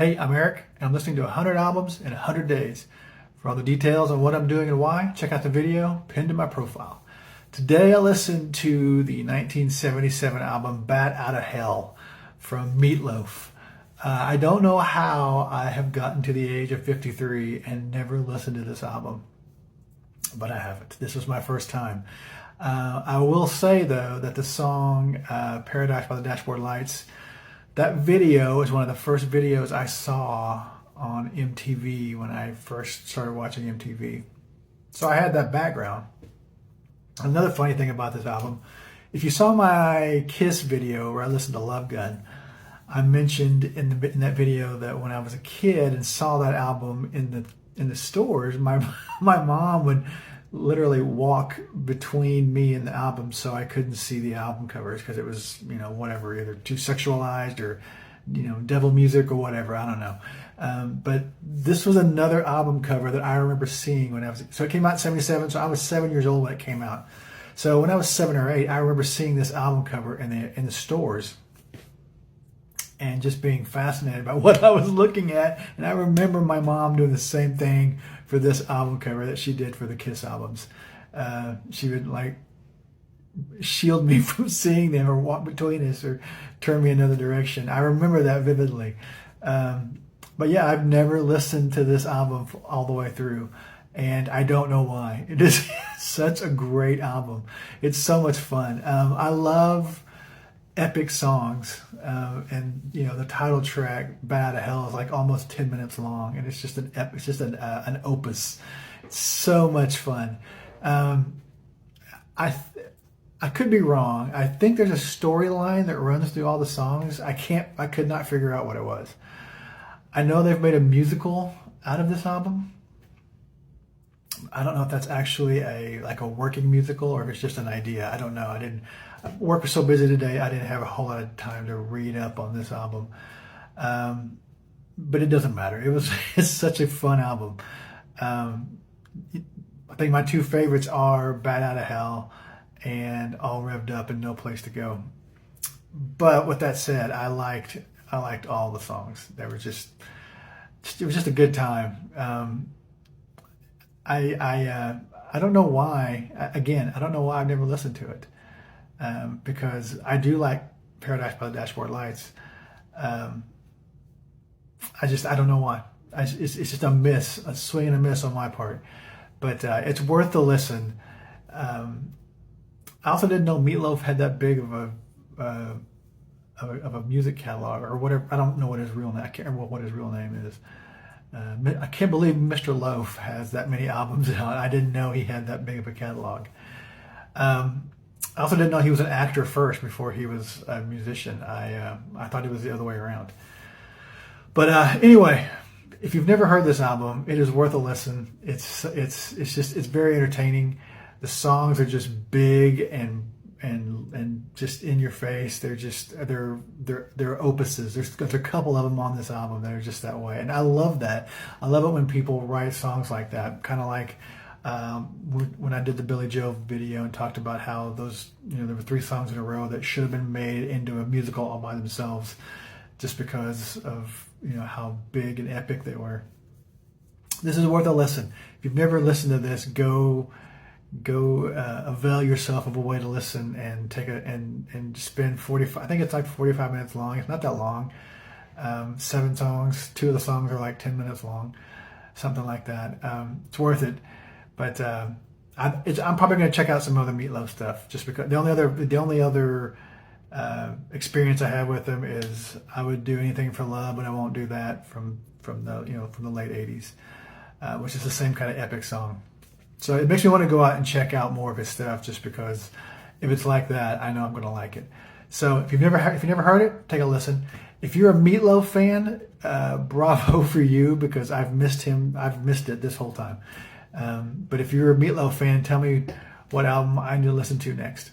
Hey, I'm Eric, and I'm listening to 100 albums in 100 days. For all the details on what I'm doing and why, check out the video pinned to my profile. Today I listened to the 1977 album Bat Out of Hell from Meatloaf. I don't know how I have gotten to the age of 53 and never listened to this album, but I haven't. This was my first time. I will say, though, that the song Paradise by the Dashboard Lights, that video is one of the first videos I saw on MTV when I first started watching MTV. So I had that background. Another funny thing about this album, if you saw my Kiss video where I listened to Love Gun, I mentioned in that video that when I was a kid and saw that album in the stores, my mom would literally walk between me and the album so I couldn't see the album covers because it was, whatever, either too sexualized or, devil music or whatever. I don't know. But this was another album cover that I remember seeing when so it came out in 77, so I was 7 years old when it came out. So when I was 7 or 8, I remember seeing this album cover in the stores and just being fascinated by what I was looking at. And I remember my mom doing the same thing for this album cover that she did for the Kiss albums. She would shield me from seeing them or walk between us or turn me another direction. I remember that vividly. But yeah, I've never listened to this album all the way through, and I don't know why. It is such a great album. It's so much fun. I love epic songs, and the title track "Bat Out of Hell" is like almost 10 minutes long, and it's just an opus. It's so much fun. I could be wrong. I think there's a storyline that runs through all the songs. I could not figure out what it was. I know they've made a musical out of this album. I don't know if that's actually a working musical or if it's just an idea. I don't know. Work was so busy today, I didn't have a whole lot of time to read up on this album. But it doesn't matter. It's such a fun album. I think my two favorites are Bat Out of Hell and All Revved Up and No Place to Go. But with that said, I liked all the songs. It was just a good time. I don't know why. Again, I don't know why I've never listened to it. Because I do like Paradise by the Dashboard Lights. I don't know why. It's just a swing and a miss on my part. But it's worth the listen. I also didn't know Meatloaf had that big of a music catalog or whatever. I don't know what his real name. I can't remember what his real name is. I can't believe Mr. Loaf has that many albums out. I didn't know he had that big of a catalog. I also didn't know he was an actor first before he was a musician. I thought it was the other way around. But anyway, if you've never heard this album, it is worth a listen. It's very entertaining. The songs are just big and just in your face. They're opuses. There's a couple of them on this album that are just that way, and I love that. I love it when people write songs like that, kind of like when I did the Billy Joel video and talked about how those, there were 3 songs in a row that should have been made into a musical all by themselves, just because of how big and epic they were. This is worth a listen. If you've never listened to this, go avail yourself of a way to listen and and spend 45. I think it's like 45 minutes long. It's not that long. 7 songs. 2 of the songs are like 10 minutes long, something like that. It's worth it. But I'm probably going to check out some other Meatloaf stuff, just because the only other experience I have with him is I would do anything for love, but I won't do that from the late 80s, which is the same kind of epic song. So it makes me want to go out and check out more of his stuff, just because if it's like that, I know I'm going to like it. So if you've never heard it, take a listen. If you're a Meatloaf fan, bravo for you, because I've missed him. I've missed it this whole time. But if you're a Meatloaf fan, tell me what album I need to listen to next.